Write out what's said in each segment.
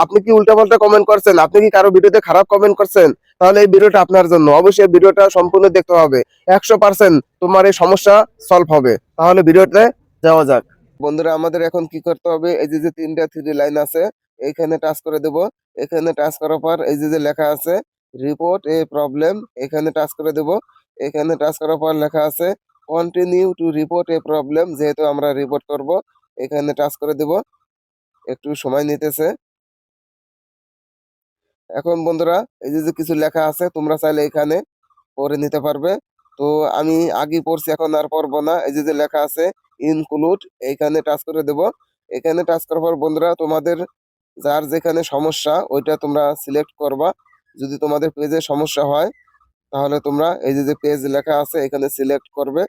আপনি কি উল্টাপাল্টা কমেন্ট করছেন, আপনি কি কারো ভিডিওতে খারাপ কমেন্ট করছেন, তাহলে এই ভিডিওটা আপনার জন্য। অবশ্যই ভিডিওটা সম্পূর্ণ দেখতে হবে, 100% তোমার এই সমস্যা সলভ হবে। তাহলে ভিডিওতে যাওয়া যাক। বন্ধুরা, আমাদের এখন কি করতে হবে, এই যে যে তিনটা থ্রি লাইন আছে, এইখানে টাচ করে দেব। এখানে টাচ করার পর এই যে যে লেখা আছে রিপোর্ট এ প্রবলেম, এখানে টাচ করে দেব। এখানে টাচ করার পর লেখা আছে continue to report A problem, যেহেতু আমরা রিপোর্ট করব, এখানে টাচ করে দেব। একটু সময় নিতেছে। এখন বন্ধুরা, এই যে যে কিছু লেখা আছে, তোমরা চাইলে এখানে পড়ে নিতে পারবে। তো আমি আগে পড়ছি, এখন আর পড়বো না। এই যে যে লেখা আছে ইনক্লুড, এইখানে টাচ করে দেব। এখানে টাচ করার পর বন্ধুরা, তোমাদের যার যেখানে সমস্যা ওইটা তোমরা সিলেক্ট করবা। যদি তোমাদের পেজে সমস্যা হয়, তাহলে তোমরা এই যে যে পেজ লেখা আছে এখানে সিলেক্ট করবে।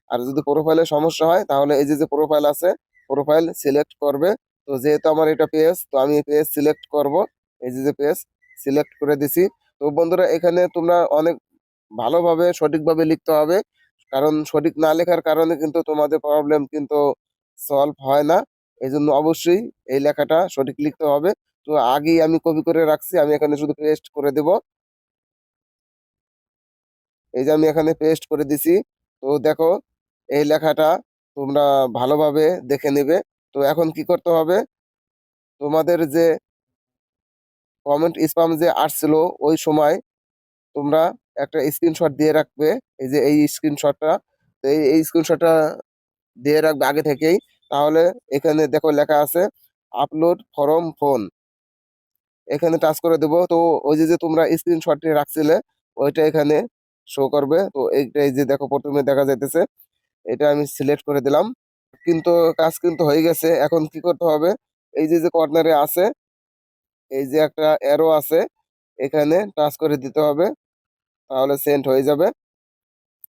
আর যদি প্রোফাইলে সমস্যা হয়, তাহলে এই যে যে প্রোফাইল আছে, প্রোফাইল সিলেক্ট করবে। তো যেহেতু আমার এটা পেজ, তো আমি পেজ সিলেক্ট করব। এই যে যে পেজ সিলেক্ট করে দিছি। তো বন্ধুরা, এখানে তোমরা অনেক ভালোভাবে সঠিকভাবে লিখতে হবে, কারণ সঠিক না লেখার কারণে কিন্তু তোমাদের প্রবলেম কিন্তু সলভ হয় না। এই জন্য অবশ্যই এই লেখাটা সঠিক লিখতে হবে। তো আগেই আমি কপি করে রাখছি, আমি এখানে শুধু পেস্ট করে দেব। এই যে আমি এখানে পেস্ট করে দিছি। তো দেখো, এই লেখাটা তোমরা ভালোভাবে দেখে নেবে। তো এখন কি করতে হবে, তোমাদের যে কমেন্ট স্প্যাম যে আসছিল ওই সময় তোমরা একটা স্ক্রিনশট দিয়ে রাখবে। এই যে এই স্ক্রিনশটটা, এই স্ক্রিনশটটা দিয়ে রাখবে আগে থেকেই। তাহলে এখানে দেখো লেখা আছে আপলোড ফরম ফোন, এখানে টাচ করে দেবো। তো ওই যে যে তোমরা স্ক্রিনশটটি রাখছিলে ওইটা এখানে শো করবে। তো এইটা এই যে দেখো প্রথমে দেখা যাইতেছে, এটা আমি সিলেক্ট করে দিলাম। কিন্তু কাজ কিন্তু হয়ে গেছে। এখন কি করতে হবে, এই যে যে কর্নারে আছে, এই যে একটা অ্যারো আছে, এখানে টাচ করে দিতে হবে, তাহলে সেন্ড হয়ে যাবে।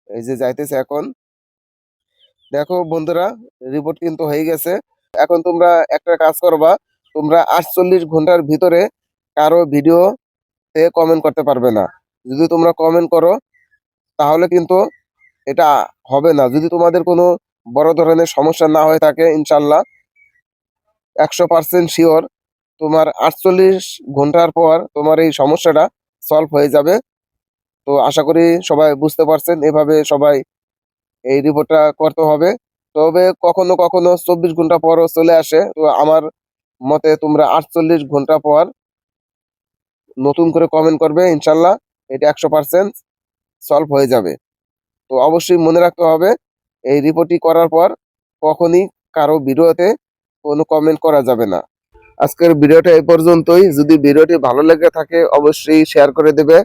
এই যে যাইতেছে এখন। দেখো বন্ধুরা, রিপোর্ট কিন্তু হয়ে গেছে। এখন তোমরা একটা কাজ করবা, তোমরা 48 ঘন্টার ভিতরে কারো ভিডিওতে কমেন্ট করতে পারবে না। যদি তোমরা কমেন্ট করো, তাহলে কিন্তু এটা হবে না। যদি তোমাদের কোনো বড় ধরনের সমস্যা না হয়ে থাকে, ইনশাল্লাহ 100% শিওর তোমার 48 ঘন্টার পর তোমার এই সমস্যাটা সলভ হয়ে যাবে। তো আশা করি সবাই বুঝতে পারছেন, এভাবে সবাই এই রিপোর্টটা করতে হবে। তবে কখনো কখনো 24 ঘন্টা পরও চলে আসে। তো আমার মতে তোমরা 48 ঘন্টা পর নতুন করে কমেন্ট করবে, ইনশাল্লাহ এটা 100% সলভ হয়ে যাবে। তো অবশ্যই মনে রাখতে হবে, এই রিপোর্টটি করার পর কখনই কারো ভিডিওতে কোনো কমেন্ট করা যাবে না। আজকের ভিডিওটা এই পর্যন্তই। যদি ভিডিওটি ভালো লেগে থাকে, অবশ্যই শেয়ার করে দেবে।